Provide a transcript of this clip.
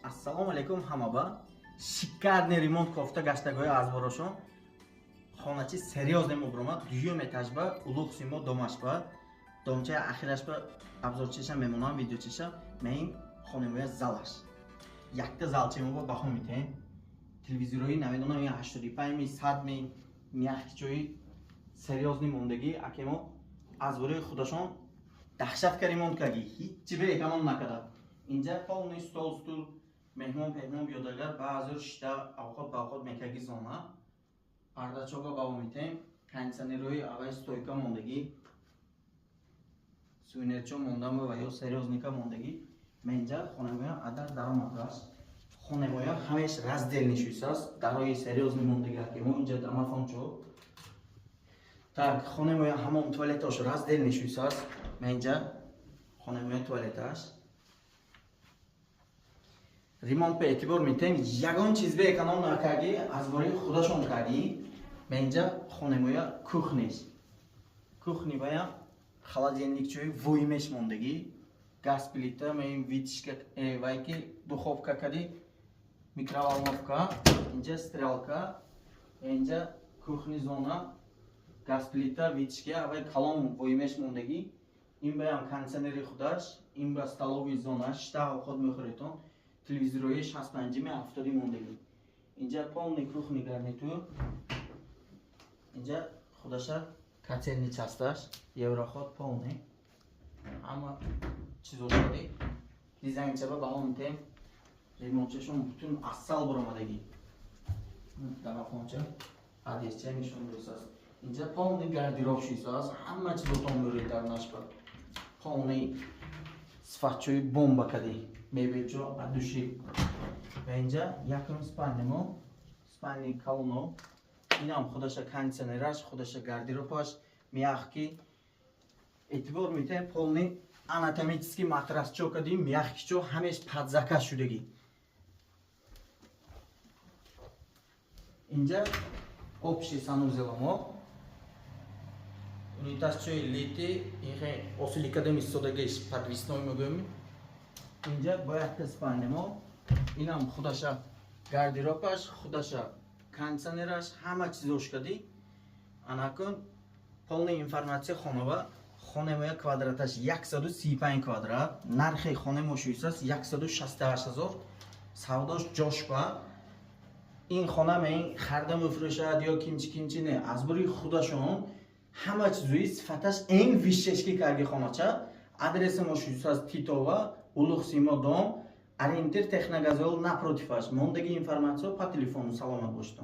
Assalomu alaykum hamma. Шикарный ремонт кофта гаштагои аз борошон. Хоначи серьёзный муброма, дуюм этажба, улуғ симо домашба. Домча ахирашба абзорчиша мемонам видеочиша, меин хонемоя залаш. Якта залчемоба баҳо метаем. Телевизорҳои наведонаи 85 ми 100 ми мягкичои серьёзный мондаги акемо аз бораи худашон дахшатка ремонт каги. Ҳичи бе эконом накада. Инҷа полный стол стул меҳмон биёдагар баъзур шита авқот ба авқот мекаги зона. Ардачога баво метаем. Кондиционерҳои авай стойка мондаги. Суинерчо мондама ва ё серьёзника мондаги. Менҷа хонемоя адар даромадаш. Хонемоя ҳамеш разделни шуйсас. Дарои серьёзни мондаги акемо инҷа домофончо. Так, хонемоя ҳамон туалеташ разделни шуйсас. Менҷа хонемоя туалеташ. ремонт به اعتبار میتیم یگان چیز به اکنام نکردی از باری خودشون کردی اینجا خونه مویا کوخنیست کوخنی باید خالدینلیک چوی ویمش موندگی گاز پلیتا میم ویتشک وای که دخوفکا کردی میکرووالنوفکا اینجا استرالکا اینجا کوخنی زونا گاز پلیتا ویتشکی اوای کلام ویمش موندگی این باید کانسنری خودش این با استالوی زوناش تا خود میخوریتون телевизорҳои 65-ми 70-и мондагӣ. Инҷа полный кухонный гарнитур. Инҷа худаша котельница ҳасташ. Евроход полный. Ҳама чиз ошади. Дизайнчаба баҳо метаем. Ремонтчашон бутун ассал буромадагӣ. Дарафонча адесча нишон досас. Инҷа полный гардероб шуйсас. Ҳама чизотон мӯрид дар нашба. Полный сифатчои бомба кади. Мебелчо адуши. Инҷа якум спальнимо, спальни калоно. Инам худаша кондиционераш, худаша гардеробаш, мягкий. Эътибор метаем полный анатомический матрасчо кади, мягкичо ҳамеш падзака шудаги. Инҷа общий санузеламо. Унитазчои лети, ихе осиликадами содагиш подвесной мегӯем. Инҷа бояд спальнимо. Инам худаша гардеробаш, худаша кондиционераш, ҳама чизош кади. Анакун полная информация хонава. Хонемоя квадраташ 135 квадрат. Нархи хонемо шуйсас 168000. Савдош ҷошба. Ин хона меин харда мефурӯшад ё кинчи не. Аз бори худашон ҳама чизои сифаташ эн вишешки карги хонача. Адреси мо шуйсас Титова, улуғ симо дом. Ориентир техногазол напротив аш. Мондаги информация по телефону. Саломат бошед.